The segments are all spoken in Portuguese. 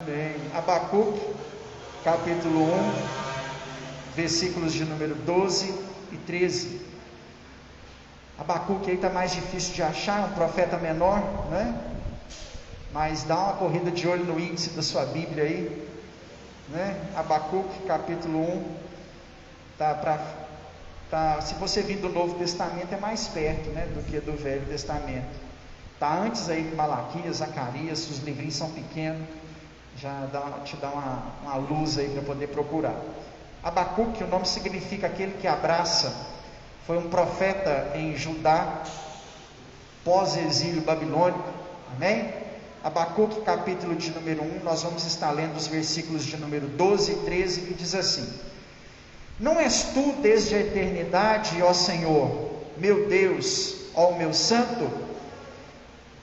Amém. Abacuque, capítulo 1, versículos de número 12 e 13. Abacuque aí está mais difícil de achar, é um profeta menor, né? Mas dá uma corrida de olho no índice da sua Bíblia aí, né? Abacuque, capítulo 1, se você vir do Novo Testamento é mais perto, né, do que do Velho Testamento. Está antes aí de Malaquias, Zacarias, os livrinhos são pequenos, te dá uma luz aí para poder procurar. Abacuque, o nome significa aquele que abraça. Foi um profeta em Judá, pós-exílio babilônico, amém? Abacuque, capítulo de número 1, nós vamos estar lendo os versículos de número 12 e 13, que diz assim: Não és tu desde a eternidade, ó Senhor, meu Deus, ó meu santo?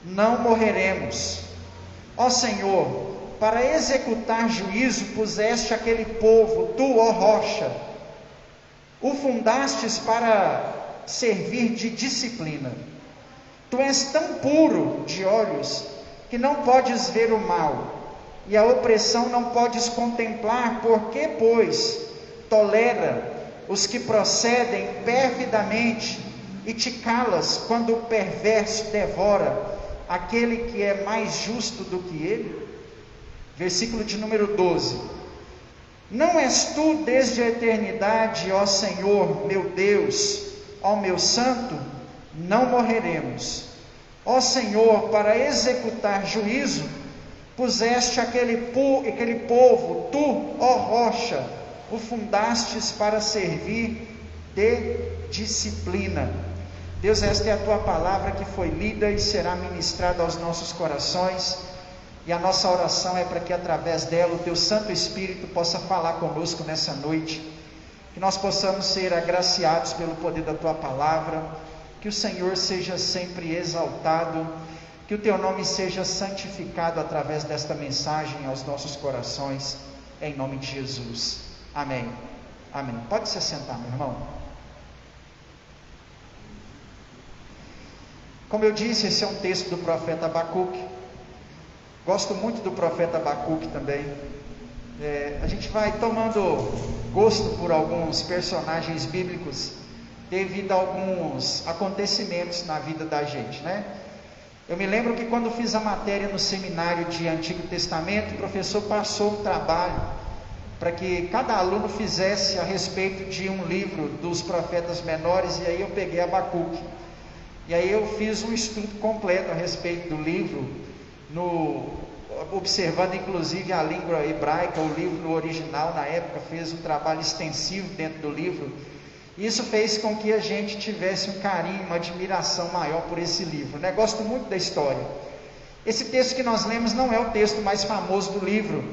Não morreremos. Ó Senhor, para executar juízo puseste aquele povo, tu, ó rocha, o fundastes para servir de disciplina. Tu és tão puro de olhos que não podes ver o mal, e a opressão não podes contemplar. Por que, pois, tolera os que procedem perfidamente e te calas quando o perverso devora aquele que é mais justo do que ele? Versículo de número 12: Não és tu desde a eternidade, ó Senhor, meu Deus, ó meu santo? Não morreremos. Ó Senhor, para executar juízo puseste aquele povo, tu, ó rocha, o fundastes para servir de disciplina. Deus, esta é a tua palavra que foi lida e será ministrada aos nossos corações, e a nossa oração é para que através dela o teu Santo Espírito possa falar conosco nessa noite, que nós possamos ser agraciados pelo poder da tua palavra, que o Senhor seja sempre exaltado, que o teu nome seja santificado através desta mensagem aos nossos corações, em nome de Jesus, amém, amém. Pode se sentar, meu irmão. Como eu disse, esse é um texto do profeta Abacuque. Gosto muito do profeta Abacuque também. A gente vai tomando gosto por alguns personagens bíblicos devido a alguns acontecimentos na vida da gente, né? Eu me lembro que quando fiz a matéria no seminário de Antigo Testamento, o professor passou um trabalho para que cada aluno fizesse a respeito de um livro dos profetas menores, e aí eu peguei Abacuque. E aí eu fiz um estudo completo a respeito do livro, observando inclusive a língua hebraica, o livro no original na época, fez um trabalho extensivo dentro do livro. Isso fez com que a gente tivesse um carinho, uma admiração maior por esse livro, né? Gosto muito da história. Esse texto que nós lemos não é o texto mais famoso do livro.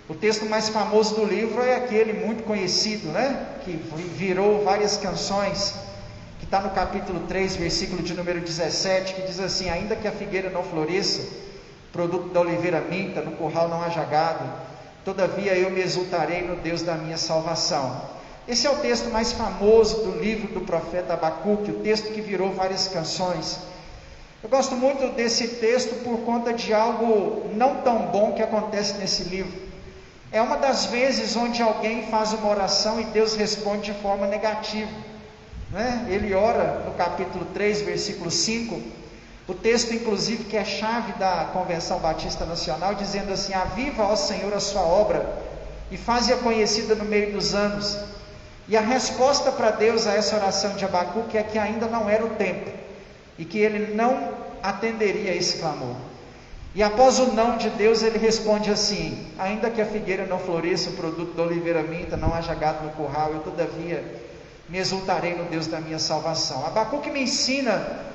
O texto mais famoso do livro é aquele muito conhecido, né? Que virou várias canções, que está no capítulo 3, versículo de número 17, que diz assim: Ainda que a figueira não floresça, produto da oliveira minta, no curral não haja gado, todavia eu me exultarei no Deus da minha salvação. Esse é o texto mais famoso do livro do profeta Abacuque, o texto que virou várias canções. Eu gosto muito desse texto por conta de algo não tão bom que acontece nesse livro. É uma das vezes onde alguém faz uma oração e Deus responde de forma negativa, né? Ele ora no capítulo 3, versículo 5, o texto inclusive que é chave da Convenção Batista Nacional, dizendo assim: Aviva, ó Senhor, a sua obra e faze-a conhecida no meio dos anos. E a resposta para Deus a essa oração de Abacuque é que ainda não era o tempo, e que ele não atenderia a esse clamor. E após o não de Deus, ele responde assim: Ainda que a figueira não floresça, o produto da oliveira minta, não haja gado no curral, eu todavia me exultarei no Deus da minha salvação. Abacuque me ensina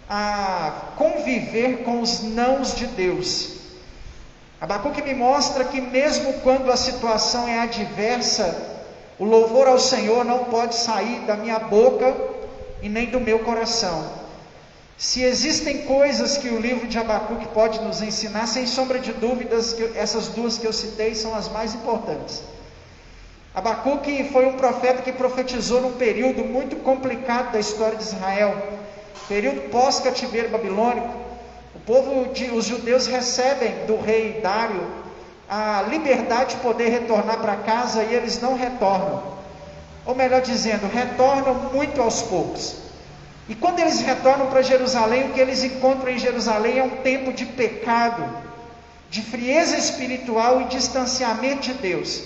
a conviver com os nãos de Deus. Abacuque me mostra que mesmo quando a situação é adversa, o louvor ao Senhor não pode sair da minha boca e nem do meu coração. Se existem coisas que o livro de Abacuque pode nos ensinar, sem sombra de dúvidas, que essas duas que eu citei são as mais importantes. Abacuque foi um profeta que profetizou num período muito complicado da história de Israel, período pós-cativeiro babilônico. Os judeus recebem do rei Dário a liberdade de poder retornar para casa e eles não retornam. Ou melhor dizendo, retornam muito aos poucos. E quando eles retornam para Jerusalém, o que eles encontram em Jerusalém é um tempo de pecado, de frieza espiritual e distanciamento de Deus,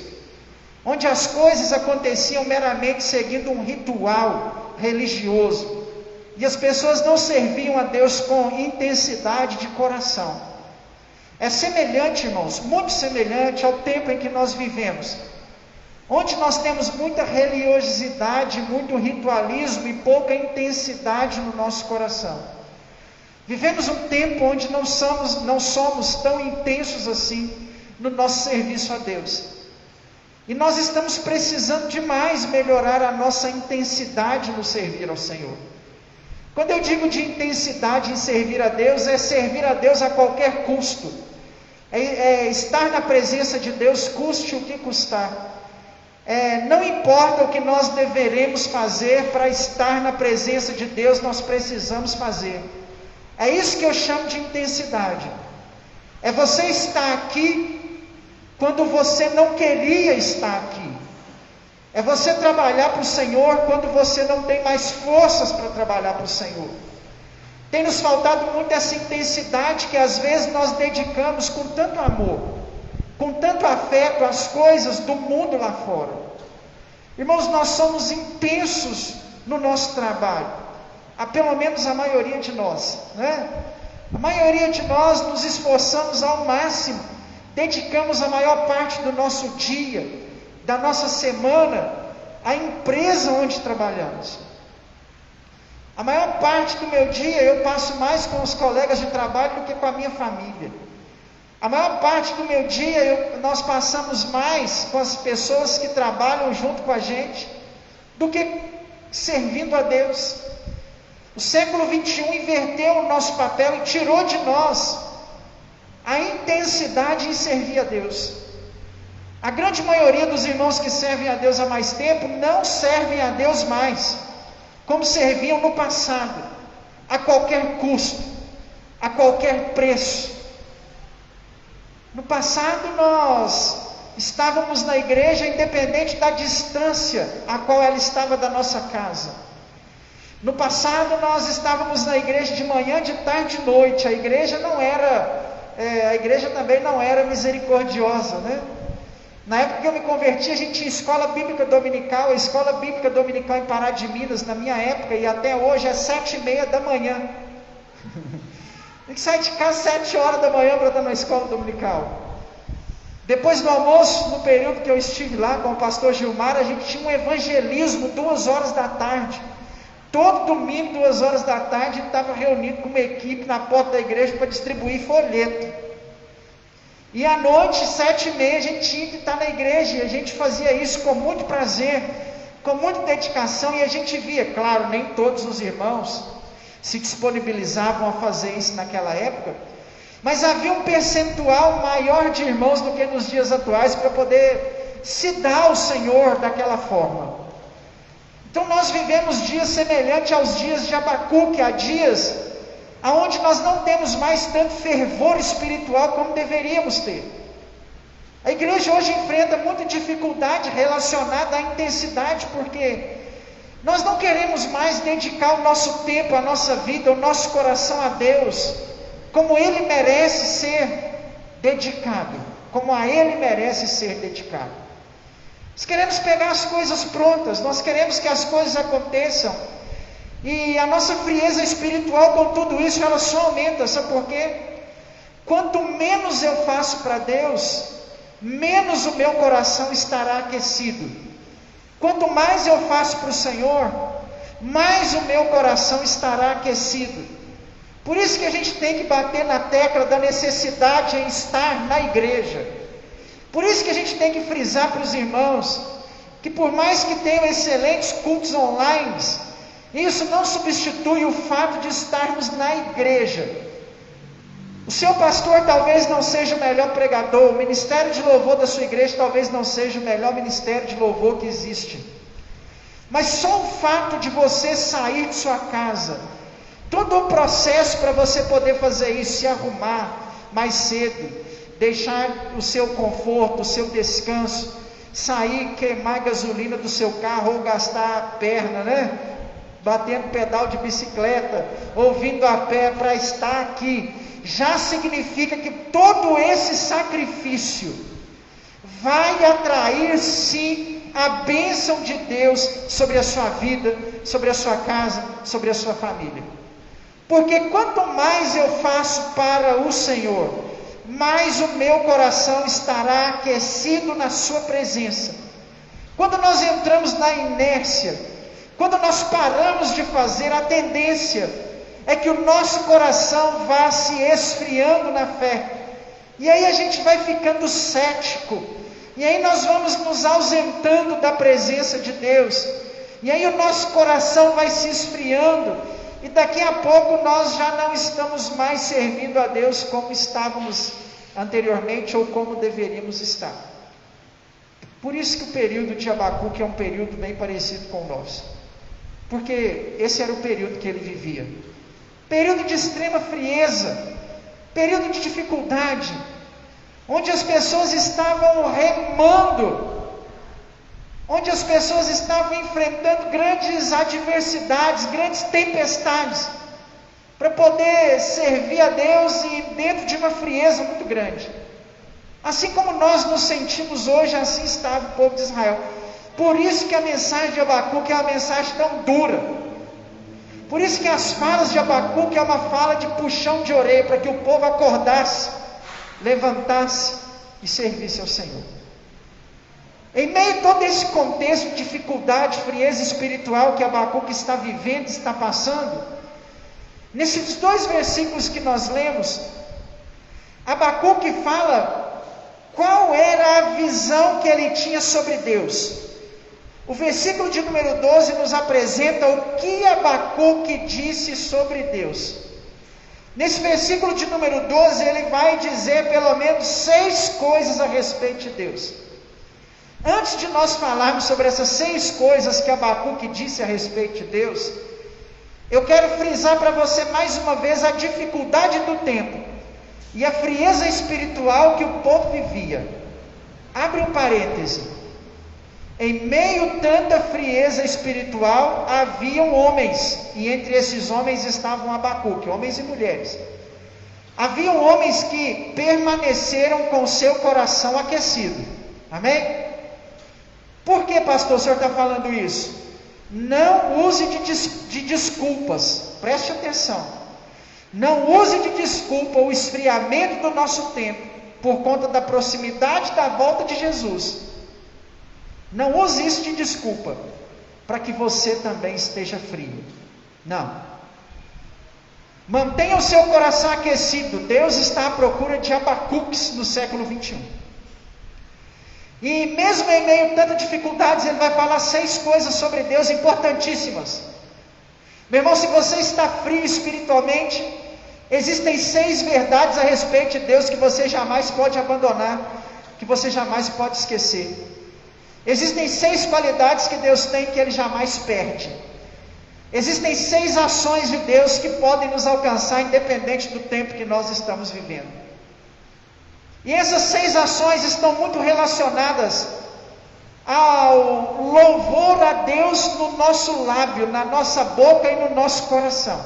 onde as coisas aconteciam meramente seguindo um ritual religioso, e as pessoas não serviam a Deus com intensidade de coração. É semelhante, irmãos, muito semelhante ao tempo em que nós vivemos, onde nós temos muita religiosidade, muito ritualismo e pouca intensidade no nosso coração. Vivemos um tempo onde não somos tão intensos assim no nosso serviço a Deus. E nós estamos precisando demais melhorar a nossa intensidade no servir ao Senhor. Quando eu digo de intensidade em servir a Deus, é servir a Deus a qualquer custo. É estar na presença de Deus, custe o que custar. Não importa o que nós deveremos fazer para estar na presença de Deus, nós precisamos fazer. É isso que eu chamo de intensidade. É você estar aqui quando você não queria estar aqui. É você trabalhar para o Senhor quando você não tem mais forças para trabalhar para o Senhor. Tem nos faltado muito essa intensidade que às vezes nós dedicamos com tanto amor, com tanto afeto às coisas do mundo lá fora. Irmãos, nós somos intensos no nosso trabalho, pelo menos a maioria de nós, né? A maioria de nós nos esforçamos ao máximo, dedicamos a maior parte do nosso dia, da nossa semana, à empresa onde trabalhamos. A maior parte do meu dia eu passo mais com os colegas de trabalho do que com a minha família. A maior parte do meu dia nós passamos mais com as pessoas que trabalham junto com a gente do que servindo a Deus. O século 21 inverteu o nosso papel e tirou de nós a intensidade em servir a Deus. A grande maioria dos irmãos que servem a Deus há mais tempo não servem a Deus mais como serviam no passado, a qualquer custo, a qualquer preço. No passado nós estávamos na igreja independente da distância a qual ela estava da nossa casa. No passado nós estávamos na igreja de manhã, de tarde e de noite. A igreja também não era misericordiosa, né? Na época que eu me converti, a gente tinha escola bíblica dominical. A escola bíblica dominical em Pará de Minas, na minha época, e até hoje é 7h30 da manhã. Tem que sair de casa 7 horas da manhã para estar na escola dominical. Depois do almoço, no período que eu estive lá com o pastor Gilmar, a gente tinha um evangelismo 2 horas da tarde. Todo domingo, 2 horas da tarde, a gente estava reunido com uma equipe na porta da igreja para distribuir folheto. E à noite, 7h30, a gente tinha que estar na igreja, e a gente fazia isso com muito prazer, com muita dedicação, e a gente via, claro, nem todos os irmãos se disponibilizavam a fazer isso naquela época, mas havia um percentual maior de irmãos do que nos dias atuais para poder se dar ao Senhor daquela forma. Então nós vivemos dias semelhantes aos dias de Abacuque, há dias aonde nós não temos mais tanto fervor espiritual como deveríamos ter. A igreja hoje enfrenta muita dificuldade relacionada à intensidade, porque nós não queremos mais dedicar o nosso tempo, a nossa vida, o nosso coração a Deus, como Ele merece ser dedicado, como a Ele merece ser dedicado. Nós queremos pegar as coisas prontas, nós queremos que as coisas aconteçam, e a nossa frieza espiritual com tudo isso, ela só aumenta. Sabe por quê? Quanto menos eu faço para Deus, menos o meu coração estará aquecido. Quanto mais eu faço para o Senhor, mais o meu coração estará aquecido. Por isso que a gente tem que bater na tecla da necessidade em estar na igreja. Por isso que a gente tem que frisar para os irmãos, que por mais que tenham excelentes cultos online, isso não substitui o fato de estarmos na igreja. O seu pastor talvez não seja o melhor pregador, o ministério de louvor da sua igreja talvez não seja o melhor ministério de louvor que existe. Mas só o fato de você sair de sua casa, todo o processo para você poder fazer isso, se arrumar mais cedo, deixar o seu conforto, o seu descanso, sair, queimar gasolina do seu carro, ou gastar a perna, né? Batendo pedal de bicicleta, ou vindo a pé para estar aqui, já significa que todo esse sacrifício vai atrair sim a bênção de Deus sobre a sua vida, sobre a sua casa, sobre a sua família. Porque quanto mais eu faço para o Senhor, mais o meu coração estará aquecido na sua presença. Quando nós entramos na inércia, quando nós paramos de fazer, a tendência é que o nosso coração vá se esfriando na fé, e aí a gente vai ficando cético, e aí nós vamos nos ausentando da presença de Deus, e aí o nosso coração vai se esfriando, e daqui a pouco nós já não estamos mais servindo a Deus como estávamos anteriormente, ou como deveríamos estar. Por isso que o período de Abacuque é um período bem parecido com o nosso, porque esse era o período que ele vivia, período de extrema frieza, período de dificuldade, onde as pessoas estavam remando, onde as pessoas estavam enfrentando grandes adversidades, grandes tempestades, para poder servir a Deus, e dentro de uma frieza muito grande. Assim como nós nos sentimos hoje, assim estava o povo de Israel. Por isso que a mensagem de Abacuque é uma mensagem tão dura. Por isso que as falas de Abacuque é uma fala de puxão de orelha, para que o povo acordasse, levantasse e servisse ao Senhor. Em meio a todo esse contexto de dificuldade, frieza espiritual que Abacuque está vivendo, está passando, nesses 2 versículos que nós lemos, Abacuque fala qual era a visão que ele tinha sobre Deus. O versículo de número 12 nos apresenta o que Abacuque disse sobre Deus. Nesse versículo de número 12, ele vai dizer pelo menos 6 coisas a respeito de Deus. Antes de nós falarmos sobre essas 6 coisas que Abacuque disse a respeito de Deus, eu quero frisar para você mais uma vez a dificuldade do tempo e a frieza espiritual que o povo vivia. Abre um parêntese. Em meio a tanta frieza espiritual, haviam homens, e entre esses homens estavam Abacuque, homens e mulheres. Haviam homens que permaneceram com seu coração aquecido. Amém? Por que, pastor, o senhor está falando isso? Não use de desculpas, preste atenção. Não use de desculpa o esfriamento do nosso tempo, por conta da proximidade da volta de Jesus. Não use isso de desculpa, para que você também esteja frio. Não. Mantenha o seu coração aquecido. Deus está à procura de Abacuques no século 21. E mesmo em meio a tantas dificuldades, ele vai falar 6 coisas sobre Deus importantíssimas. Meu irmão, se você está frio espiritualmente, existem 6 verdades a respeito de Deus que você jamais pode abandonar, que você jamais pode esquecer. Existem 6 qualidades que Deus tem que Ele jamais perde. Existem 6 ações de Deus que podem nos alcançar independente do tempo que nós estamos vivendo. E essas 6 ações estão muito relacionadas ao louvor a Deus no nosso lábio, na nossa boca e no nosso coração.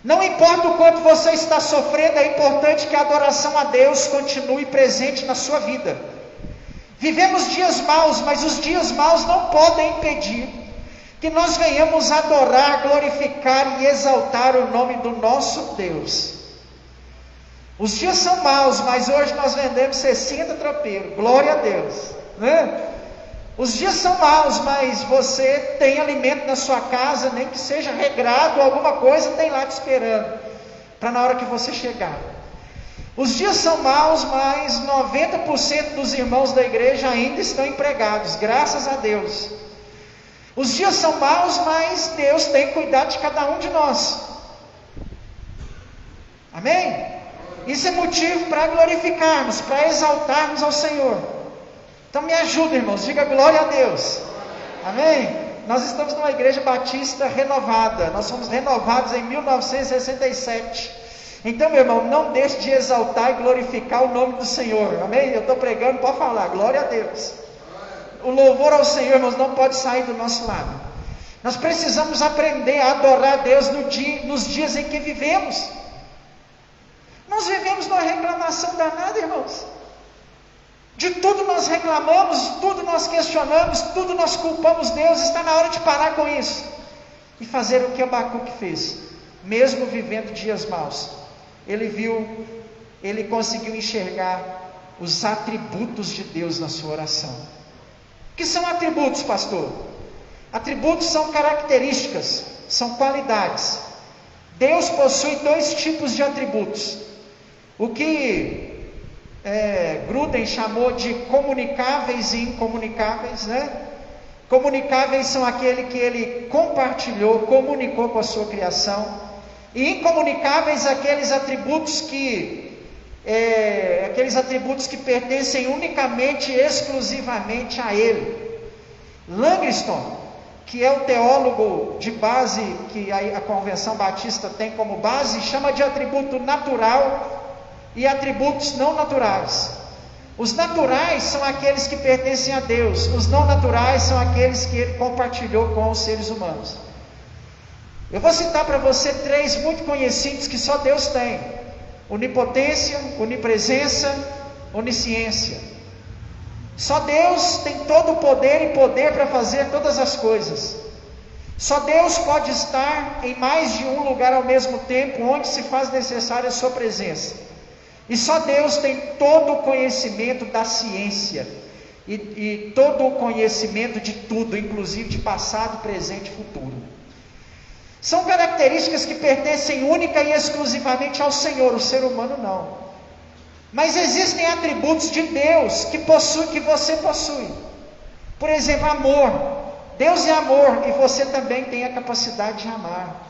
Não importa o quanto você está sofrendo, é importante que a adoração a Deus continue presente na sua vida. Vivemos dias maus, mas os dias maus não podem impedir que nós venhamos adorar, glorificar e exaltar o nome do nosso Deus. Os dias são maus, mas hoje nós vendemos 60 tropeiros, glória a Deus, né? Os dias são maus, mas você tem alimento na sua casa, nem que seja regrado, alguma coisa tem lá te esperando, para na hora que você chegar. Os dias são maus, mas 90% dos irmãos da igreja ainda estão empregados, graças a Deus. Os dias são maus, mas Deus tem cuidado de cada um de nós. Amém? Isso é motivo para glorificarmos, para exaltarmos ao Senhor. Então me ajuda, irmãos, diga glória a Deus. Amém? Nós estamos numa igreja batista renovada, nós fomos renovados em 1967. Então, meu irmão, não deixe de exaltar e glorificar o nome do Senhor, amém? Eu estou pregando, pode falar, glória a Deus. O louvor ao Senhor, irmãos, não pode sair do nosso lado. Nós precisamos aprender a adorar a Deus nos dias em que vivemos. Nós vivemos numa reclamação danada, irmãos. De tudo nós reclamamos, tudo nós questionamos, tudo nós culpamos Deus. Está na hora de parar com isso e fazer o que Abacuque fez. Mesmo vivendo dias maus, ele conseguiu enxergar os atributos de Deus na sua oração. O que são atributos, pastor? Atributos são características, são qualidades. Deus possui 2 tipos de atributos. O que Gruden chamou de comunicáveis e incomunicáveis, né? Comunicáveis são aquele que ele compartilhou, comunicou com a sua criação. E incomunicáveis, aqueles atributos que pertencem unicamente, exclusivamente a ele. Langston, que é o teólogo de base que a Convenção Batista tem como base, chama de atributo natural e atributos não naturais. Os naturais são aqueles que pertencem a Deus, os não naturais são aqueles que ele compartilhou com os seres humanos. Eu vou citar para você 3 muito conhecidos que só Deus tem: onipotência, onipresença, onisciência. Só Deus tem todo o poder e poder para fazer todas as coisas. Só Deus pode estar em mais de um lugar ao mesmo tempo, onde se faz necessária a sua presença. E só Deus tem todo o conhecimento da ciência e todo o conhecimento de tudo, inclusive de passado, presente e futuro. São características que pertencem única e exclusivamente ao Senhor, o ser humano não. Mas existem atributos de Deus que você possui. Por exemplo, amor. Deus é amor e você também tem a capacidade de amar.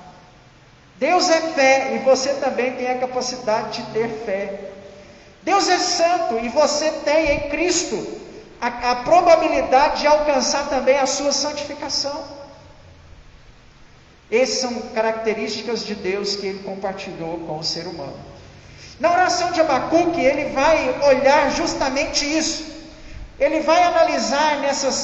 Deus é fé e você também tem a capacidade de ter fé. Deus é santo e você tem em Cristo a probabilidade de alcançar também a sua santificação. Essas são características de Deus que ele compartilhou com o ser humano. Na oração de Abacuque, ele vai olhar justamente isso. Ele vai analisar nessas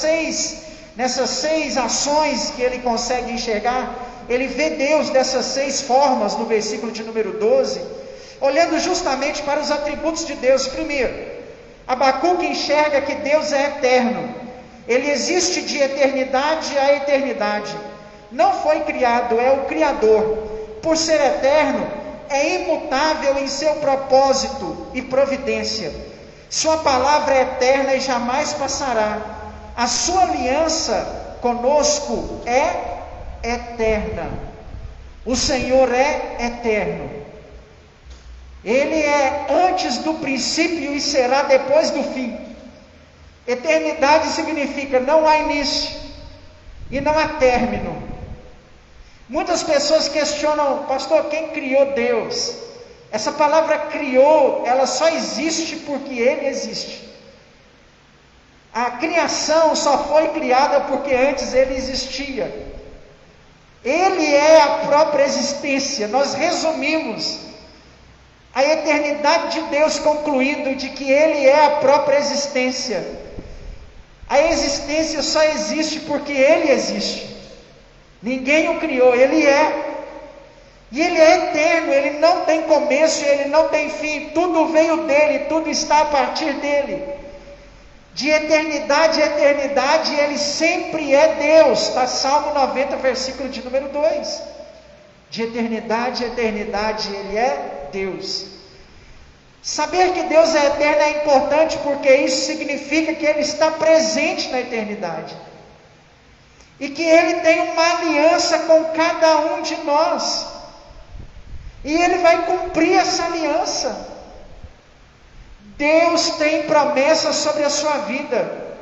seis ações que ele consegue enxergar. Ele vê Deus dessas 6 formas, no versículo de número 12, olhando justamente para os atributos de Deus. Primeiro, Abacuque enxerga que Deus é eterno. Ele existe de eternidade a eternidade. Não foi criado, é o Criador. Por ser eterno, é imutável em seu propósito e providência. Sua palavra é eterna e jamais passará. A sua aliança conosco é eterna. O Senhor é eterno. Ele é antes do princípio e será depois do fim. Eternidade significa não há início e não há término. Muitas pessoas questionam, pastor, quem criou Deus? Essa palavra criou, ela só existe porque Ele existe. A criação só foi criada porque antes Ele existia. Ele é a própria existência. Nós resumimos a eternidade de Deus concluindo de que Ele é a própria existência. A existência só existe porque Ele existe. Ninguém o criou, Ele é. E Ele é eterno, Ele não tem começo, Ele não tem fim. Tudo veio dEle, tudo está a partir dEle. De eternidade a eternidade, Ele sempre é Deus. Está Salmo 90, versículo de número 2. De eternidade a eternidade, Ele é Deus. Saber que Deus é eterno é importante, porque isso significa que Ele está presente na eternidade. E que Ele tem uma aliança com cada um de nós. E Ele vai cumprir essa aliança. Deus tem promessas sobre a sua vida.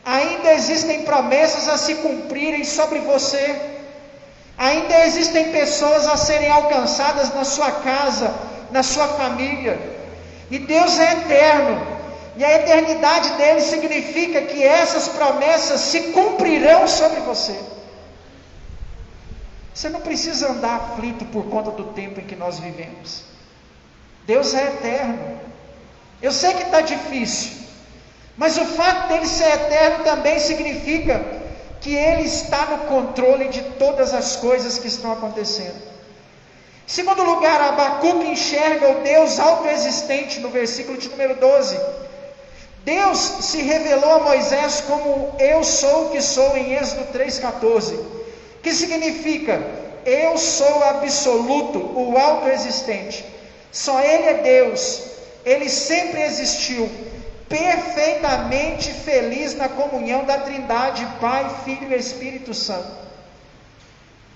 Ainda existem promessas a se cumprirem sobre você. Ainda existem pessoas a serem alcançadas na sua casa, na sua família. E Deus é eterno. E a eternidade dele significa que essas promessas se cumprirão sobre você. Você não precisa andar aflito por conta do tempo em que nós vivemos. Deus é eterno. Eu sei que está difícil, mas o fato dele ser eterno também significa que ele está no controle de todas as coisas que estão acontecendo. Em segundo lugar, Abacuque enxerga o Deus autoexistente no versículo de número 12. Deus se revelou a Moisés como eu sou o que sou em Êxodo 3,14, que significa eu sou absoluto, o autoexistente. Só Ele é Deus, Ele sempre existiu, perfeitamente feliz na comunhão da Trindade, Pai, Filho e Espírito Santo.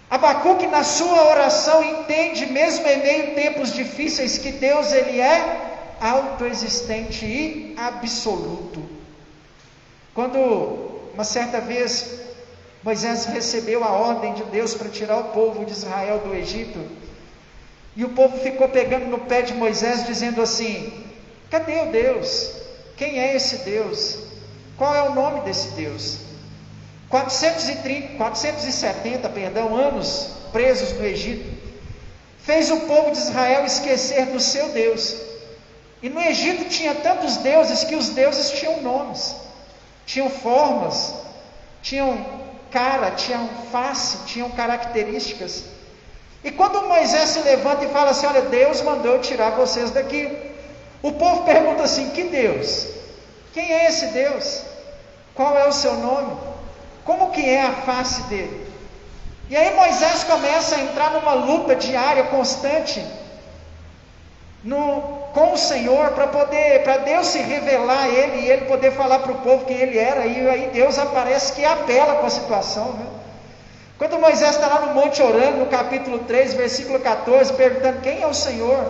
Abacuque, na sua oração, entende, mesmo em meio a tempos difíceis, que Deus, Ele é autoexistente e absoluto. Quando, uma certa vez, Moisés recebeu a ordem de Deus para tirar o povo de Israel do Egito, e o povo ficou pegando no pé de Moisés, dizendo assim: cadê o Deus? Quem é esse Deus? Qual é o nome desse Deus? 470 anos presos no Egito, fez o povo de Israel esquecer do seu Deus. E no Egito tinha tantos deuses, que os deuses tinham nomes, tinham formas, tinham cara, tinham face, tinham características. E quando Moisés se levanta e fala assim: olha, Deus mandou eu tirar vocês daqui, o povo pergunta assim: que Deus? Quem é esse Deus? Qual é o seu nome? Como que é a face dele? E aí Moisés começa a entrar numa luta diária, constante, com o Senhor, para Deus se revelar a ele, e ele poder falar para o povo quem ele era. E aí Deus aparece que apela com a situação, né? Quando Moisés está lá no monte orando, no capítulo 3, versículo 14, perguntando quem é o Senhor,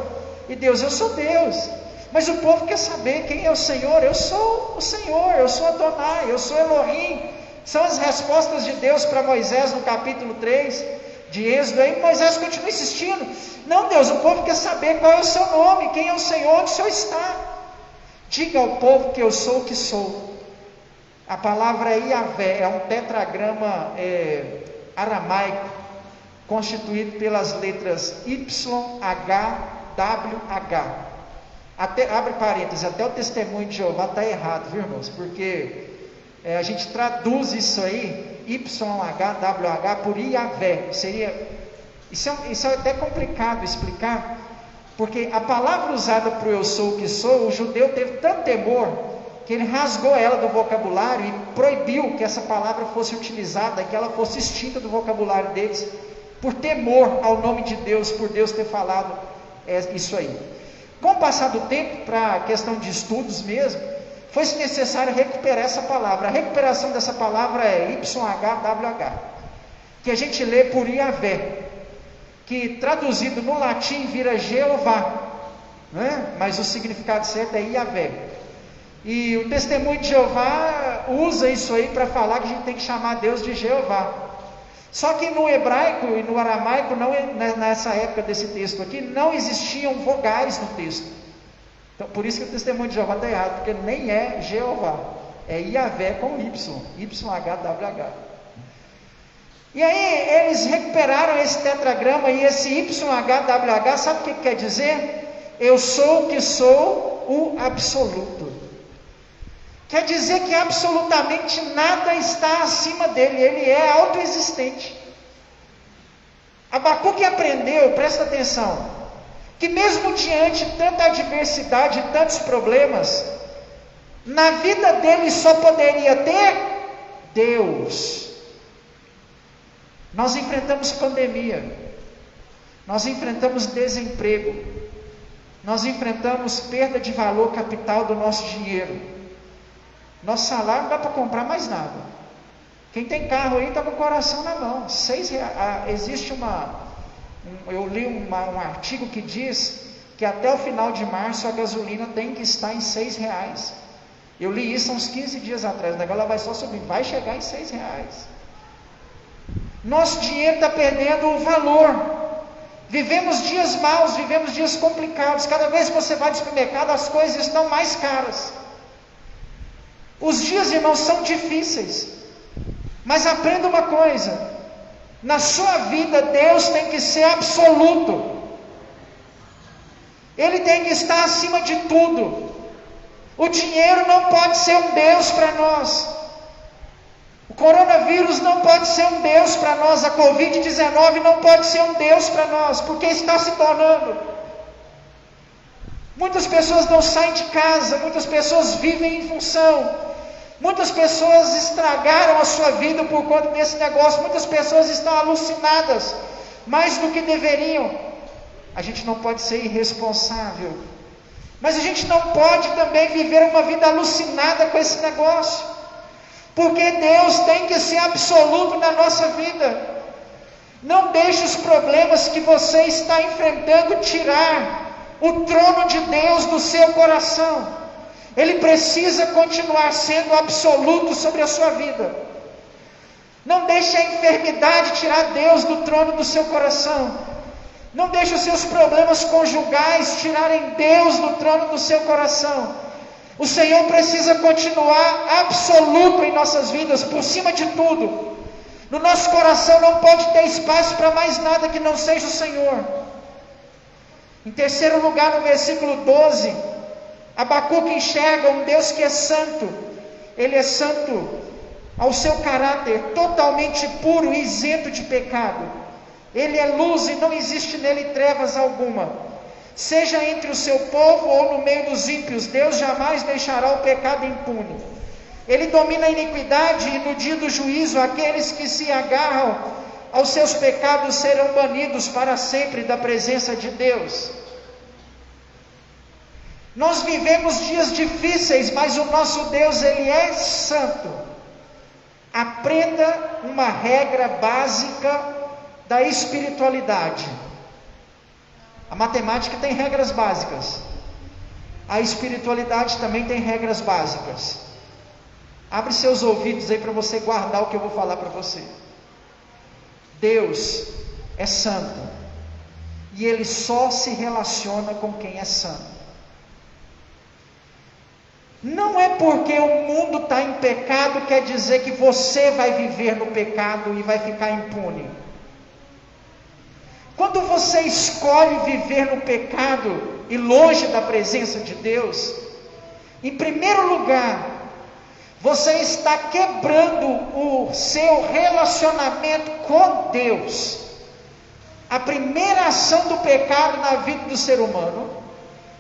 e Deus: eu sou Deus. Mas o povo quer saber quem é o Senhor. Eu sou o Senhor, eu sou Adonai, eu sou Elohim. São as respostas de Deus para Moisés no capítulo 3 de Êxodo. Aí Moisés continua insistindo: não, Deus, o povo quer saber qual é o seu nome, quem é o Senhor, onde o Senhor está. Diga ao povo que eu sou o que sou. A palavra Yahvé é um tetragrama aramaico, constituído pelas letras YHWH. Abre parênteses, até o testemunho de Jeová está errado, viu, irmãos? Porque a gente traduz isso aí, YHWH, por Yahvé. Isso é até complicado explicar, porque a palavra usada para o eu sou o que sou, o judeu teve tanto temor, que ele rasgou ela do vocabulário e proibiu que essa palavra fosse utilizada, que ela fosse extinta do vocabulário deles, por temor ao nome de Deus, por Deus ter falado isso aí. Com o passar do tempo, para questão de estudos mesmo, foi necessário recuperar essa palavra. A recuperação dessa palavra é YHWH, que a gente lê por Yahvé, que traduzido no latim vira Jeová, né? Mas o significado certo é Yahvé. E o testemunho de Jeová usa isso aí para falar que a gente tem que chamar Deus de Jeová. Só que no hebraico e no aramaico, nessa época desse texto aqui, não existiam vogais no texto. Então, por isso que o testemunho de Jeová está errado, porque nem é Jeová, é Yahvé com Y, YHWH. E aí eles recuperaram esse tetragrama, e esse YHWH, sabe o que quer dizer? Eu sou o que sou, o absoluto. Quer dizer que absolutamente nada está acima dele, ele é autoexistente. Abacuque aprendeu, presta atenção, que mesmo diante de tanta adversidade, tantos problemas, na vida dele só poderia ter Deus. Nós enfrentamos pandemia, nós enfrentamos desemprego, nós enfrentamos perda de valor capital do nosso dinheiro. Nosso salário não dá para comprar mais nada. Quem tem carro aí está com o coração na mão. Existe eu li um artigo que diz que até o final de março a gasolina tem que estar em R$6. Eu li isso há uns 15 dias atrás. Agora ela vai só subir, vai chegar em R$6. Nosso dinheiro está perdendo o valor. Vivemos dias maus, vivemos dias complicados. Cada vez que você vai no supermercado, as coisas estão mais caras. Os dias, irmãos, são difíceis, mas aprenda uma coisa: na sua vida Deus tem que ser absoluto. Ele tem que estar acima de tudo. O dinheiro não pode ser um Deus para nós. O coronavírus não pode ser um Deus para nós. A Covid-19 não pode ser um Deus para nós, porque está se tornando. Muitas pessoas não saem de casa, muitas pessoas vivem em função. Muitas pessoas estragaram a sua vida por conta desse negócio. Muitas pessoas estão alucinadas, mais do que deveriam. A gente não pode ser irresponsável, mas a gente não pode também viver uma vida alucinada com esse negócio, porque Deus tem que ser absoluto na nossa vida. Não deixe os problemas que você está enfrentando tirar o trono de Deus do seu coração. Ele precisa continuar sendo absoluto sobre a sua vida. Não deixe a enfermidade tirar Deus do trono do seu coração. Não deixe os seus problemas conjugais tirarem Deus do trono do seu coração. O Senhor precisa continuar absoluto em nossas vidas, por cima de tudo. No nosso coração não pode ter espaço para mais nada que não seja o Senhor. Em terceiro lugar, no versículo 12, Abacuque enxerga um Deus que é santo. Ele é santo ao seu caráter, totalmente puro e isento de pecado. Ele é luz e não existe nele trevas alguma. Seja entre o seu povo ou no meio dos ímpios, Deus jamais deixará o pecado impune. Ele domina a iniquidade e no dia do juízo, aqueles que se agarram aos seus pecados serão banidos para sempre da presença de Deus. Nós vivemos dias difíceis, mas o nosso Deus, Ele é santo. Aprenda uma regra básica da espiritualidade. A matemática tem regras básicas. A espiritualidade também tem regras básicas. Abre seus ouvidos aí para você guardar o que eu vou falar para você. Deus é santo. E Ele só se relaciona com quem é santo. Não é porque o mundo está em pecado, quer dizer que você vai viver no pecado e vai ficar impune. Quando você escolhe viver no pecado e longe da presença de Deus, em primeiro lugar, você está quebrando o seu relacionamento com Deus. A primeira ação do pecado na vida do ser humano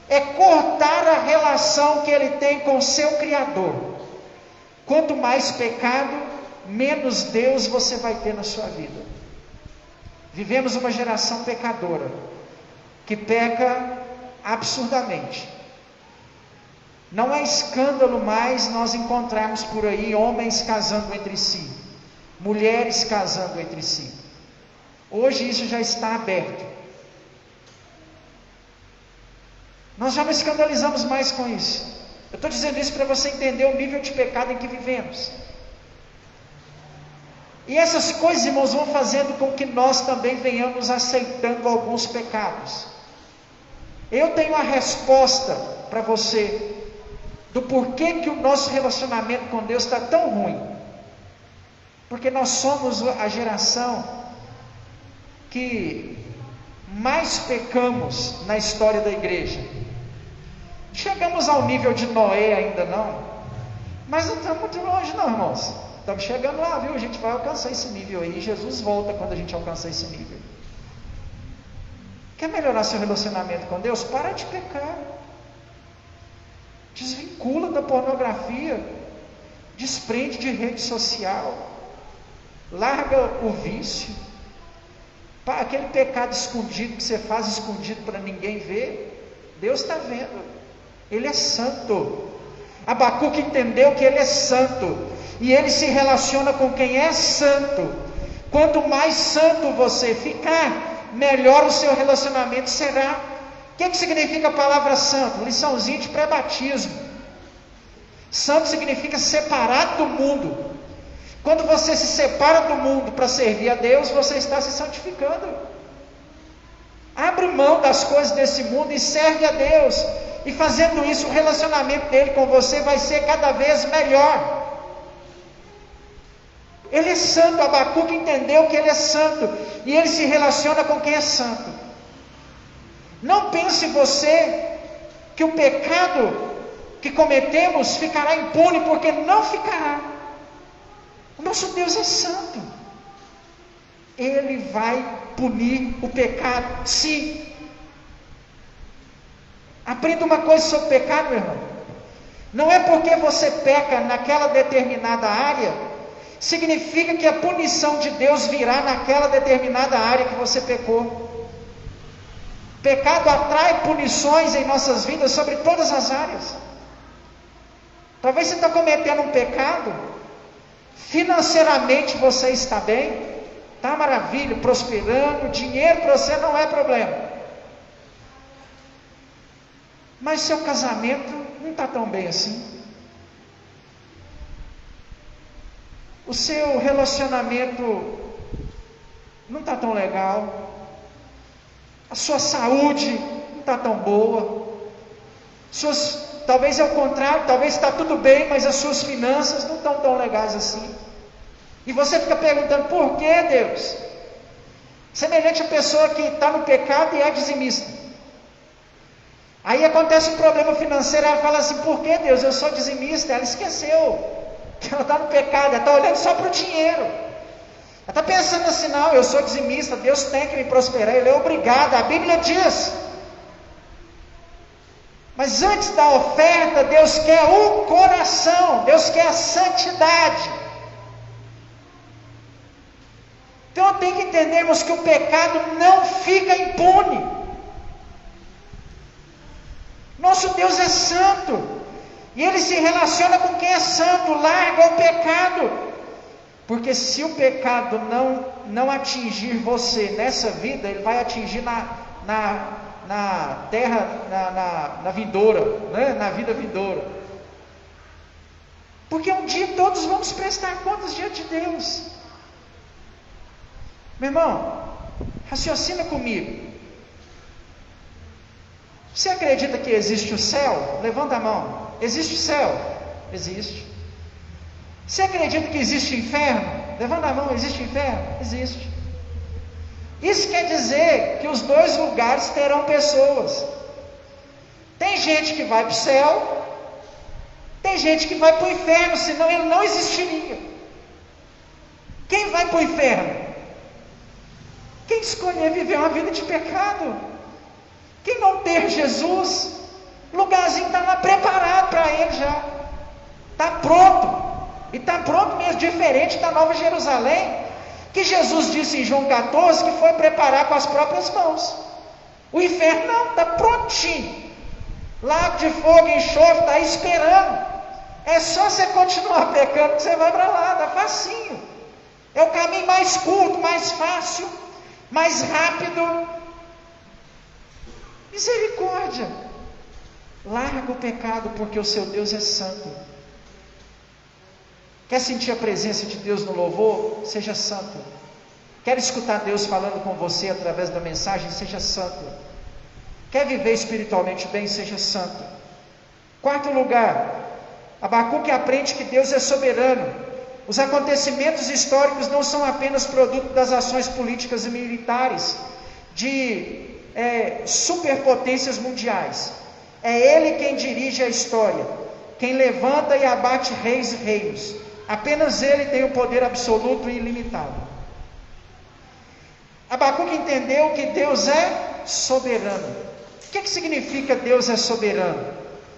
é cortar a relação que ele tem com o seu Criador. Quanto mais pecado, menos Deus você vai ter na sua vida. Vivemos uma geração pecadora, que peca absurdamente. Não é escândalo mais nós encontrarmos por aí homens casando entre si, mulheres casando entre si. Hoje isso já está aberto. Nós já não escandalizamos mais com isso. Eu estou dizendo isso para você entender o nível de pecado em que vivemos. E essas coisas, irmãos, vão fazendo com que nós também venhamos aceitando alguns pecados. Eu tenho a resposta para você do porquê que o nosso relacionamento com Deus está tão ruim. Porque nós somos a geração que mais pecamos na história da igreja. Chegamos ao nível de Noé ainda não, mas não estamos muito longe não, irmãos. Estamos chegando lá, viu? A gente vai alcançar esse nível aí. Jesus volta quando a gente alcançar esse nível. Quer melhorar seu relacionamento com Deus? Para de pecar. Desvincula da pornografia. Desprende de rede social. Larga o vício. Aquele pecado escondido que você faz escondido para ninguém ver. Deus está vendo. Ele é santo. Abacuque entendeu que ele é santo. E ele se relaciona com quem é santo. Quanto mais santo você ficar, melhor o seu relacionamento será. O que significa a palavra santo? Liçãozinha de pré-batismo. Santo significa separado do mundo. Quando você se separa do mundo para servir a Deus, você está se santificando. Abre mão das coisas desse mundo e serve a Deus. E fazendo isso, o relacionamento dele com você vai ser cada vez melhor. Ele é santo. Abacuque entendeu que ele é santo. E ele se relaciona com quem é santo. Não pense você que o pecado que cometemos ficará impune, porque não ficará. O nosso Deus é santo. Ele vai punir o pecado, sim. Aprenda uma coisa sobre o pecado, meu irmão. Não é porque você peca naquela determinada área, significa que a punição de Deus virá naquela determinada área que você pecou. Pecado atrai punições em nossas vidas sobre todas as áreas. Talvez você está cometendo um pecado, financeiramente você está bem, está maravilha, prosperando, dinheiro para você não é problema. Mas seu casamento não está tão bem assim. O seu relacionamento não está tão legal. A sua saúde não está tão boa. Talvez é o contrário, talvez está tudo bem, mas as suas finanças não estão tão legais assim. E você fica perguntando, por que, Deus? Semelhante à pessoa que está no pecado e é dizimista. Aí acontece um problema financeiro, ela fala assim, por que, Deus? Eu sou dizimista. Ela esqueceu que ela está no pecado, ela está olhando só para o dinheiro. Ela está pensando assim, não, eu sou dizimista, Deus tem que me prosperar, Ele é obrigado, a Bíblia diz. Mas antes da oferta, Deus quer o coração, Deus quer a santidade. Então tem que entendermos que o pecado não fica impune. Nosso Deus é santo, e Ele se relaciona com quem é santo, larga o pecado, porque se o pecado não atingir você nessa vida, ele vai atingir na terra, na vindoura, né? Na vida vindoura, porque um dia todos vamos prestar contas diante de Deus. Meu irmão, raciocina comigo. Você acredita que existe o céu? Levanta a mão. Existe o céu? Existe. Você acredita que existe o inferno? Levanta a mão. Existe o inferno? Existe. Isso quer dizer que os dois lugares terão pessoas. Tem gente que vai para o céu, tem gente que vai para o inferno, senão ele não existiria. Quem vai para o inferno? Quem escolher viver uma vida de pecado. Quem não ter Jesus, o lugarzinho está lá preparado para ele já. Está pronto. E está pronto mesmo, diferente da Nova Jerusalém, que Jesus disse em João 14 que foi preparar com as próprias mãos. O inferno não, está prontinho. Lago de fogo e enxofre, está esperando. É só você continuar pecando que você vai para lá, está facinho. É o caminho mais curto, mais fácil, mais rápido. Misericórdia. Larga o pecado, porque o seu Deus é santo. Quer sentir a presença de Deus no louvor? Seja santo. Quer escutar Deus falando com você através da mensagem? Seja santo. Quer viver espiritualmente bem? Seja santo. Quarto lugar, Abacuque aprende que Deus é soberano. Os acontecimentos históricos não são apenas produto das ações políticas e militares de superpotências mundiais. É Ele quem dirige a história, quem levanta e abate reis e reinos. Apenas Ele tem o poder absoluto e ilimitado. Abacuque entendeu que Deus é soberano. O que significa Deus é soberano?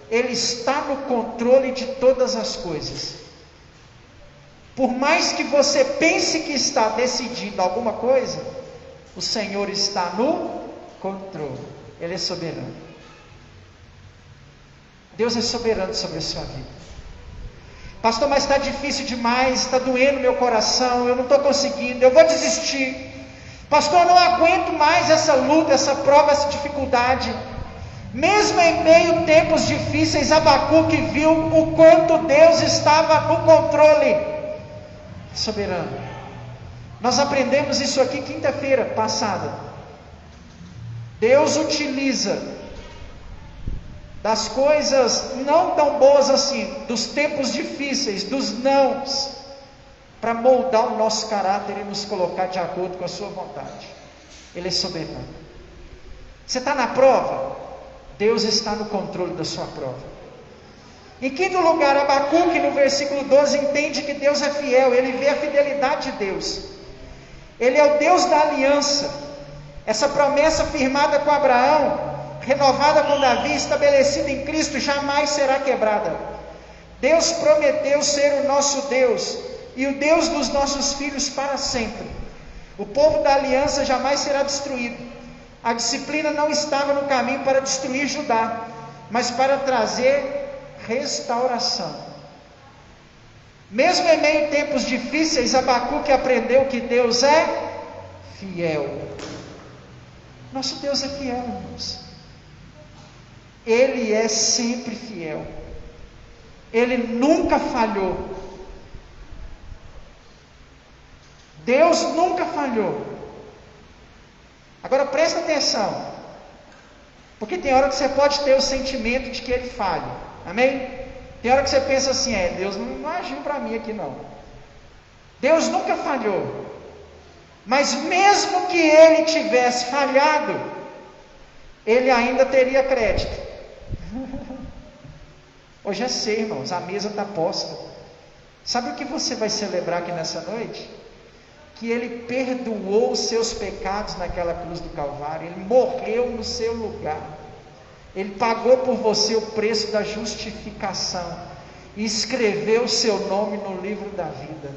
Ele está no controle de todas as coisas. Por mais que você pense que está decidindo alguma coisa, o Senhor está no controle. Ele é soberano. Deus é soberano sobre a sua vida. Pastor, mas está difícil demais, está doendo meu coração, eu não estou conseguindo, eu vou desistir. Pastor, eu não aguento mais essa luta, essa prova, essa dificuldade. Mesmo em meio a tempos difíceis, Abacuque viu o quanto Deus estava no controle. Soberano. Nós aprendemos isso aqui quinta-feira passada. Deus utiliza das coisas não tão boas assim, dos tempos difíceis, dos nãos, para moldar o nosso caráter e nos colocar de acordo com a sua vontade. Ele é soberano. Você está na prova? Deus está no controle da sua prova. Em quinto lugar, Abacuque, no versículo 12, entende que Deus é fiel. Ele vê a fidelidade de Deus. Ele é o Deus da aliança. Essa promessa firmada com Abraão, renovada com Davi, estabelecida em Cristo, jamais será quebrada. Deus prometeu ser o nosso Deus e o Deus dos nossos filhos para sempre. O povo da aliança jamais será destruído. A disciplina não estava no caminho para destruir Judá, mas para trazer restauração. Mesmo em meio a tempos difíceis, Abacuque aprendeu que Deus é fiel. Nosso Deus é fiel, irmãos. Ele é sempre fiel. Ele nunca falhou. Deus nunca falhou. Agora presta atenção, porque tem hora que você pode ter o sentimento de que Ele falha, amém? Tem hora que você pensa assim, Deus não agiu para mim aqui não. Deus nunca falhou, mas mesmo que Ele tivesse falhado, Ele ainda teria crédito. Hoje é ceia, irmãos, a mesa está posta. Sabe o que você vai celebrar aqui nessa noite? Que Ele perdoou os seus pecados naquela cruz do Calvário. Ele morreu no seu lugar. Ele pagou por você o preço da justificação e escreveu o seu nome no livro da vida.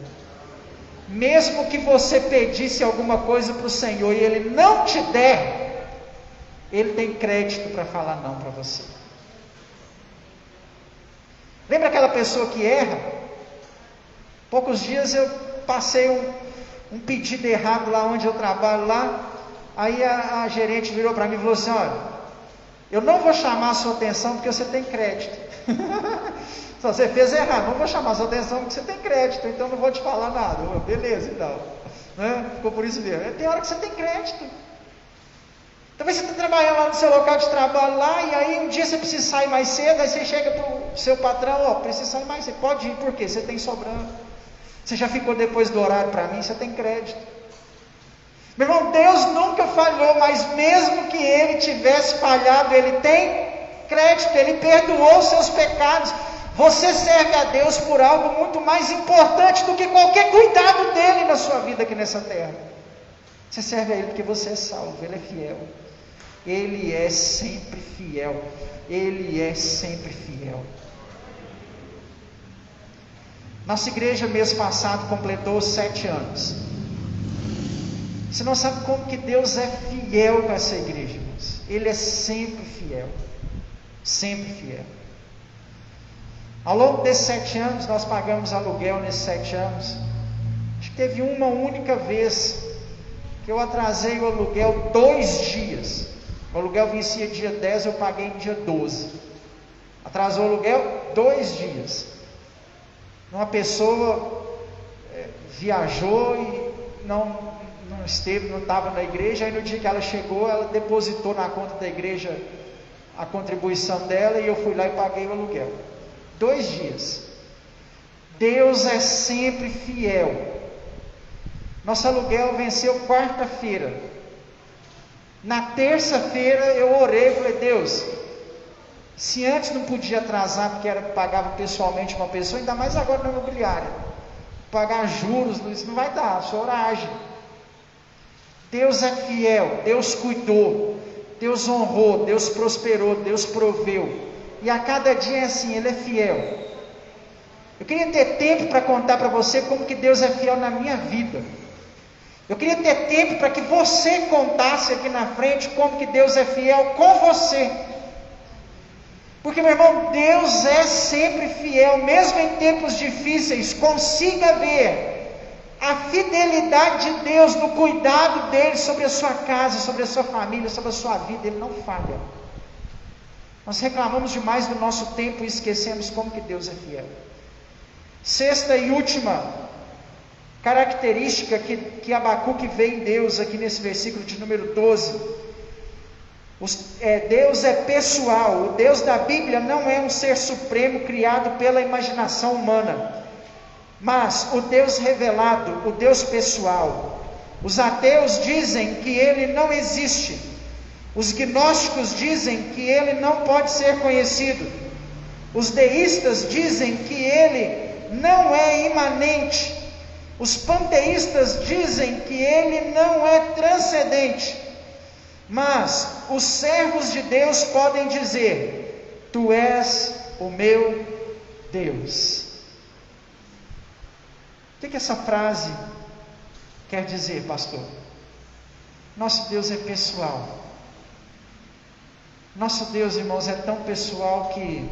Mesmo que você pedisse alguma coisa para o Senhor e Ele não te der, Ele tem crédito para falar não para você. Lembra aquela pessoa que erra? Poucos dias eu passei um pedido errado lá onde eu trabalho lá, aí a gerente virou para mim e falou assim, olha, eu não vou chamar a sua atenção porque você tem crédito. Se você fez errado, não vou chamar a sua atenção porque você tem crédito, então não vou te falar nada. Beleza, então, né? Ficou por isso mesmo. Tem hora que você tem crédito. Talvez você está trabalhando lá no seu local de trabalho lá, e aí um dia você precisa sair mais cedo, aí você chega para o seu patrão, precisa sair mais cedo, pode ir, por quê? Você tem sobrando. Você já ficou depois do horário para mim, você tem crédito. Meu irmão, Deus nunca falhou, mas mesmo que Ele tivesse falhado, Ele tem crédito, Ele perdoou os seus pecados. Você serve a Deus por algo muito mais importante do que qualquer cuidado dEle na sua vida aqui nessa terra. Você serve a Ele porque você é salvo, Ele é fiel. Ele é sempre fiel. Ele é sempre fiel. Nossa igreja mês passado completou 7 anos. Você não sabe como que Deus é fiel com essa igreja, irmãos. Ele é sempre fiel. Sempre fiel. Ao longo desses 7 anos, nós pagamos aluguel nesses 7 anos. Acho que teve uma única vez que eu atrasei o aluguel 2 dias. O aluguel vencia dia 10, eu paguei no dia 12. Atrasou o aluguel 2 dias. Uma pessoa viajou e não esteve, não estava na igreja. Aí no dia que ela chegou, ela depositou na conta da igreja a contribuição dela, e eu fui lá e paguei o aluguel. 2 dias. Deus é sempre fiel. Nosso aluguel venceu quarta-feira. Na terça-feira eu orei e falei, Deus, se antes não podia atrasar porque pagava pessoalmente uma pessoa, ainda mais agora na imobiliária, pagar juros, isso não vai dar, o Senhor age. Deus é fiel, Deus cuidou, Deus honrou, Deus prosperou, Deus proveu, e a cada dia é assim, Ele é fiel. Eu queria ter tempo para contar para você como que Deus é fiel na minha vida. Eu queria ter tempo para que você contasse aqui na frente como que Deus é fiel com você. Porque, meu irmão, Deus é sempre fiel, mesmo em tempos difíceis. Consiga ver a fidelidade de Deus no cuidado dele sobre a sua casa, sobre a sua família, sobre a sua vida. Ele não falha. Nós reclamamos demais do nosso tempo e esquecemos como que Deus é fiel. Sexta e última característica que Abacuque vê em Deus, aqui nesse versículo de número 12. Deus é pessoal. O Deus da Bíblia não é um ser supremo criado pela imaginação humana, mas o Deus revelado, o Deus pessoal. Os ateus dizem que Ele não existe. Os gnósticos dizem que ele não pode ser conhecido. Os deístas dizem que ele não é imanente. Os panteístas dizem que ele não é transcendente. Mas os servos de Deus podem dizer: Tu és o meu Deus. O que essa frase quer dizer, pastor? Nosso Deus é pessoal. Nosso Deus, irmãos, é tão pessoal que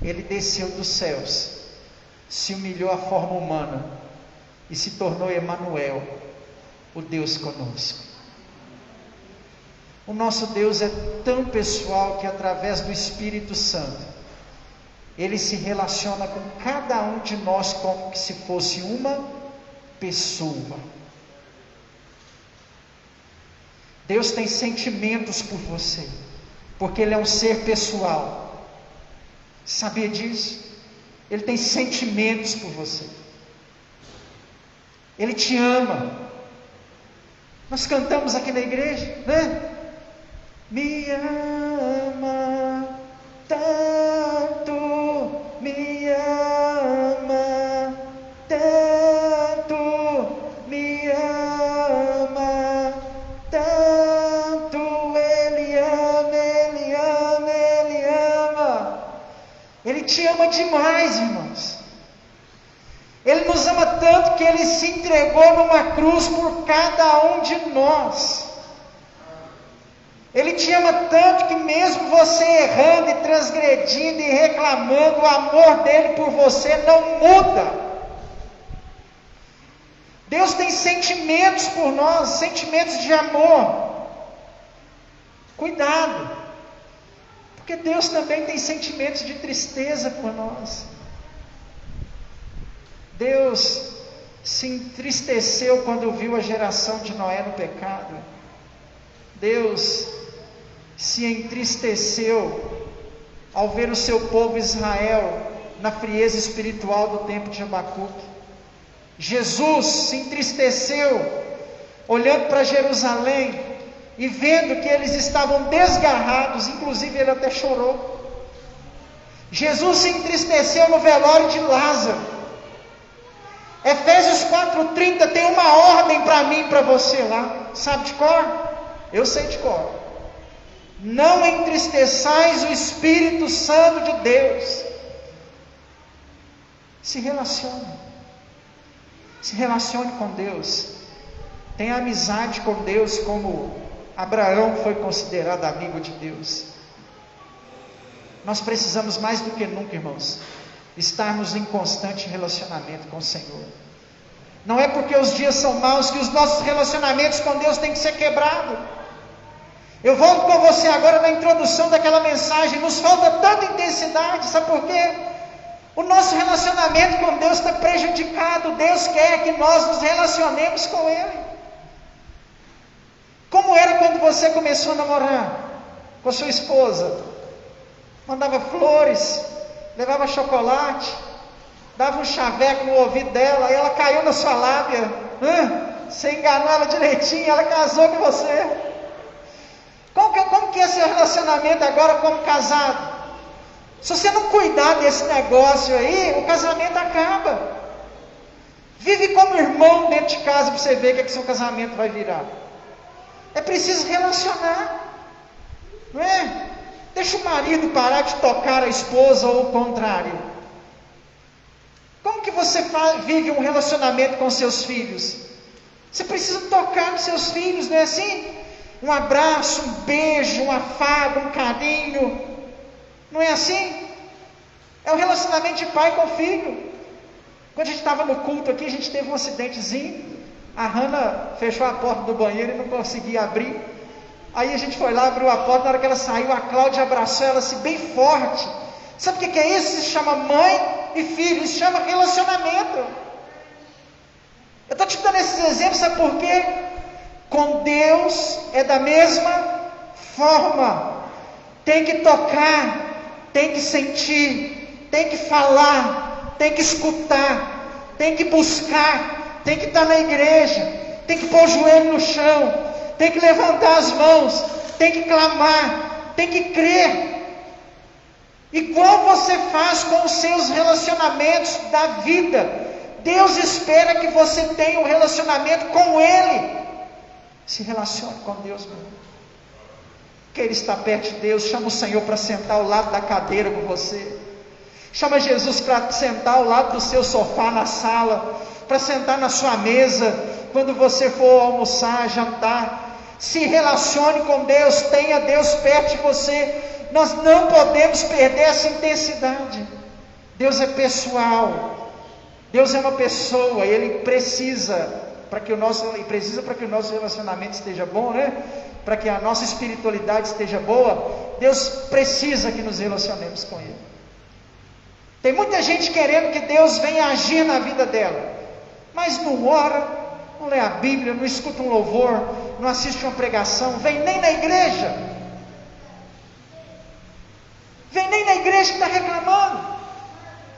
Ele desceu dos céus, se humilhou à forma humana e se tornou Emanuel, o Deus conosco. O nosso Deus é tão pessoal que através do Espírito Santo, Ele se relaciona com cada um de nós como se fosse uma pessoa. Deus tem sentimentos por você, porque Ele é um ser pessoal. Sabia disso? Ele tem sentimentos por você. Ele te ama. Nós cantamos aqui na igreja, né? Me ama tanto, me ama tanto, me ama tanto. Ele ama, Ele ama, Ele ama. Ele te ama demais, irmãos. Ele nos ama tanto que Ele se entregou numa cruz por cada um de nós. Ele te ama tanto que mesmo você errando e transgredindo e reclamando, o amor dele por você não muda. Deus tem sentimentos por nós, sentimentos de amor. Cuidado, porque Deus também tem sentimentos de tristeza por nós. Deus se entristeceu quando viu a geração de Noé no pecado. Deus se entristeceu ao ver o seu povo Israel na frieza espiritual do tempo de Abacuque. Jesus se entristeceu olhando para Jerusalém e vendo que eles estavam desgarrados, inclusive ele até chorou. Jesus se entristeceu no velório de Lázaro. Efésios 4:30 tem uma ordem para mim e para você lá, sabe de cor? Eu sei de cor. Não entristeçais o Espírito Santo de Deus. Se relacione com Deus. Tenha amizade com Deus, como Abraão foi considerado amigo de Deus. Nós precisamos mais do que nunca, irmãos, estarmos em constante relacionamento com o Senhor. Não é porque os dias são maus que os nossos relacionamentos com Deus têm que ser quebrados. Eu volto com você agora na introdução daquela mensagem. Nos falta tanta intensidade, sabe por quê? O nosso relacionamento com Deus está prejudicado. Deus quer que nós nos relacionemos com Ele. Como era quando você começou a namorar com a sua esposa? Mandava flores, levava chocolate, dava um chaveco no ouvido dela, e ela caiu na sua lábia. Você enganou ela direitinho, ela casou com você. Como que é seu relacionamento agora como casado? Se você não cuidar desse negócio aí, o casamento acaba. Vive como irmão dentro de casa para você ver o que seu casamento vai virar. É preciso relacionar, não é? Deixa o marido parar de tocar a esposa ou o contrário. Como que você vive um relacionamento com seus filhos? Você precisa tocar nos seus filhos, não é assim? Um abraço, um beijo, um afago, um carinho. Não é assim? É o relacionamento de pai com filho. Quando a gente estava no culto aqui, a gente teve um acidentezinho. A Hannah fechou a porta do banheiro e não conseguia abrir. Aí a gente foi lá, abriu a porta. Na hora que ela saiu, a Cláudia abraçou ela assim, bem forte. Sabe o que é isso? Isso se chama mãe e filho. Isso se chama relacionamento. Eu estou te dando esses exemplos, sabe por quê? Com Deus é da mesma forma. Tem que tocar, tem que sentir, tem que falar, tem que escutar, tem que buscar, tem que estar na igreja, tem que pôr o joelho no chão, tem que levantar as mãos, tem que clamar, tem que crer. Igual você faz com os seus relacionamentos da vida. Deus espera que você tenha um relacionamento com Ele. Se relacione com Deus, meu irmão. Queira estar perto de Deus, chama o Senhor para sentar ao lado da cadeira com você. Chama Jesus para sentar ao lado do seu sofá na sala, para sentar na sua mesa, quando você for almoçar, jantar. Se relacione com Deus, tenha Deus perto de você. Nós não podemos perder essa intensidade. Deus é pessoal. Deus é uma pessoa. Ele precisa para que o nosso relacionamento esteja bom, né? Para que a nossa espiritualidade esteja boa. Deus precisa que nos relacionemos com Ele. Tem muita gente querendo que Deus venha agir na vida dela, mas não ora, não lê a Bíblia, não escuta um louvor, não assiste uma pregação, vem nem na igreja. Vem nem na igreja que está reclamando.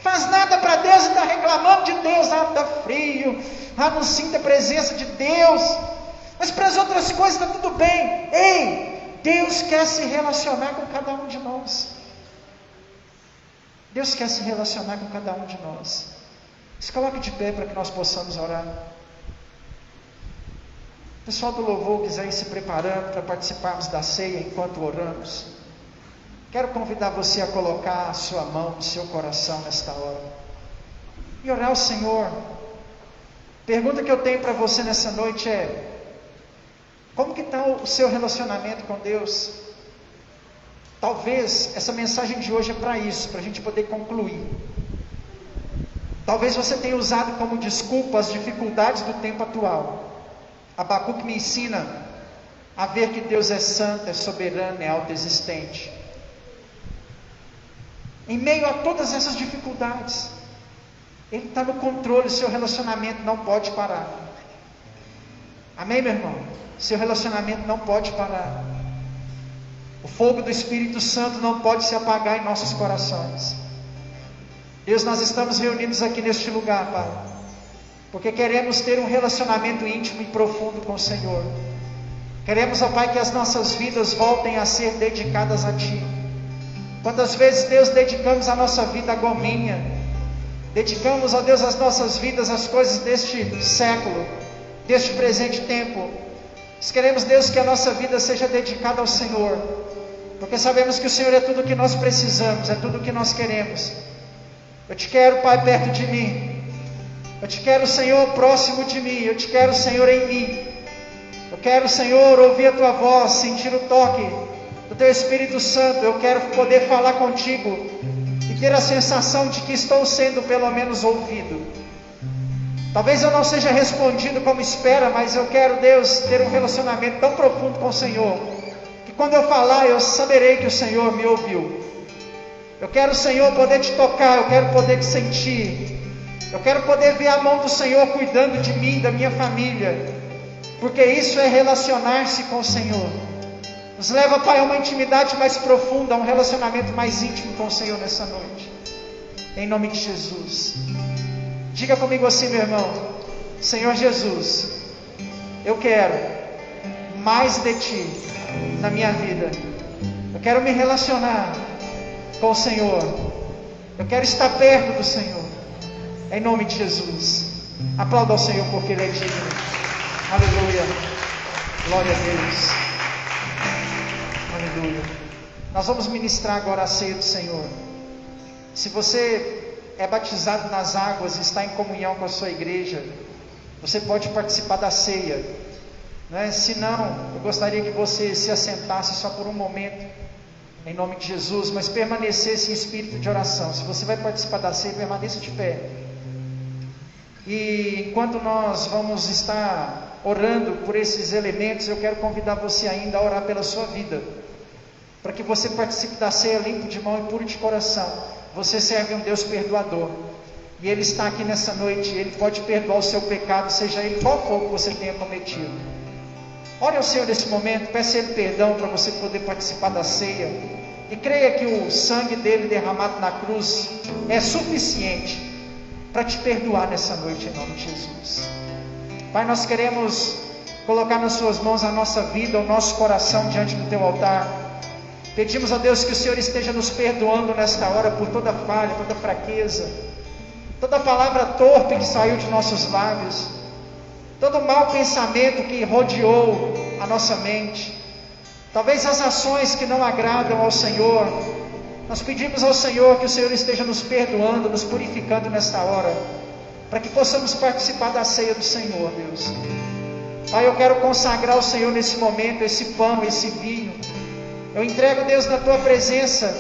Faz nada para Deus e está reclamando de Deus. Ah, está frio. Ah, não sinto a presença de Deus. Mas para as outras coisas está tudo bem. Ei, Deus quer se relacionar com cada um de nós. Deus quer se relacionar com cada um de nós. Se coloque de pé para que nós possamos orar. O pessoal do louvor quiser ir se preparando para participarmos da ceia enquanto oramos. Quero convidar você a colocar a sua mão no seu coração nesta hora e orar ao Senhor. Pergunta que eu tenho para você nessa noite é: como que está o seu relacionamento com Deus? Talvez essa mensagem de hoje é para isso, para a gente poder concluir. Talvez você tenha usado como desculpa as dificuldades do tempo atual. Abacuque me ensina a ver que Deus é santo, é soberano, é autoexistente. Em meio a todas essas dificuldades, Ele está no controle, seu relacionamento não pode parar. Amém, meu irmão? Seu relacionamento não pode parar. O fogo do Espírito Santo não pode se apagar em nossos corações. Deus, nós estamos reunidos aqui neste lugar, Pai, porque queremos ter um relacionamento íntimo e profundo com o Senhor. Queremos, ó Pai, que as nossas vidas voltem a ser dedicadas a Ti. Quantas vezes, Deus, dedicamos a nossa vida à gominha, dedicamos, ó Deus, as nossas vidas às coisas deste século, deste presente tempo. Nós queremos, Deus, que a nossa vida seja dedicada ao Senhor, porque sabemos que o Senhor é tudo o que nós precisamos, é tudo o que nós queremos. Eu te quero, Pai, perto de mim. Eu te quero, Senhor, próximo de mim. Eu te quero, Senhor, em mim. Eu quero, Senhor, ouvir a Tua voz, sentir o toque do Teu Espírito Santo. Eu quero poder falar contigo e ter a sensação de que estou sendo pelo menos ouvido. Talvez eu não seja respondido como espera, mas eu quero, Deus, ter um relacionamento tão profundo com o Senhor, que quando eu falar, eu saberei que o Senhor me ouviu. Eu quero, Senhor, poder te tocar, eu quero poder te sentir. Eu quero poder ver a mão do Senhor cuidando de mim, da minha família, porque isso é relacionar-se com o Senhor. Nos leva, Pai, a uma intimidade mais profunda, a um relacionamento mais íntimo com o Senhor nessa noite. Em nome de Jesus. Diga comigo assim, meu irmão: Senhor Jesus, eu quero mais de Ti na minha vida. Eu quero me relacionar com o Senhor. Eu quero estar perto do Senhor. Em nome de Jesus. Aplauda ao Senhor porque Ele é digno. Aleluia. Glória a Deus. Aleluia. Nós vamos ministrar agora a ceia do Senhor. Se você é batizado nas águas e está em comunhão com a sua igreja, você pode participar da ceia, né? Se não, eu gostaria que você se assentasse só por um momento, em nome de Jesus, mas permanecesse em espírito de oração. Se você vai participar da ceia, permaneça de pé. E enquanto nós vamos estar orando por esses elementos, eu quero convidar você ainda a orar pela sua vida, para que você participe da ceia limpo de mão e puro de coração. Você serve um Deus perdoador, e Ele está aqui nessa noite. Ele pode perdoar o seu pecado, seja ele qual for que você tenha cometido. Ore ao Senhor nesse momento, peça a Ele perdão para você poder participar da ceia, e creia que o sangue dele derramado na cruz é suficiente para te perdoar nessa noite, em nome de Jesus. Pai, nós queremos colocar nas suas mãos a nossa vida, o nosso coração diante do teu altar. Pedimos a Deus que o Senhor esteja nos perdoando nesta hora por toda falha, toda fraqueza, toda palavra torpe que saiu de nossos lábios, todo mau pensamento que rodeou a nossa mente, talvez as ações que não agradam ao Senhor. Nós pedimos ao Senhor que o Senhor esteja nos perdoando, nos purificando nesta hora, para que possamos participar da ceia do Senhor, Deus. Pai, eu quero consagrar ao Senhor nesse momento, esse pão, esse vinho. Eu entrego, Deus, na Tua presença,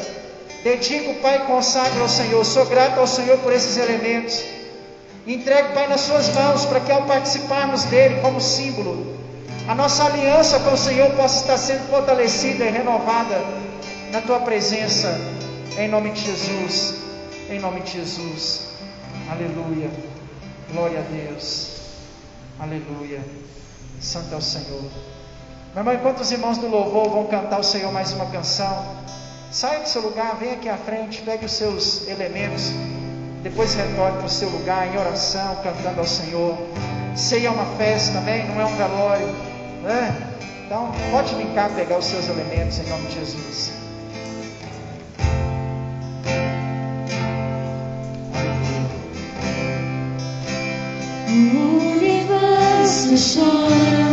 dedico, Pai, e consagro ao Senhor. Sou grato ao Senhor por esses elementos. Entrego, Pai, nas Suas mãos, para que ao participarmos dele como símbolo, a nossa aliança com o Senhor possa estar sendo fortalecida e renovada na Tua presença, em nome de Jesus, em nome de Jesus. Aleluia, glória a Deus, aleluia, santo é o Senhor. Meu irmão, enquanto os irmãos do louvor vão cantar ao Senhor mais uma canção, saia do seu lugar, vem aqui à frente, pegue os seus elementos, depois retorne para o seu lugar em oração, cantando ao Senhor. Ceia é uma festa, amém? Não é um velório, né? Então pode vir cá pegar os seus elementos em nome de Jesus. O universo chora.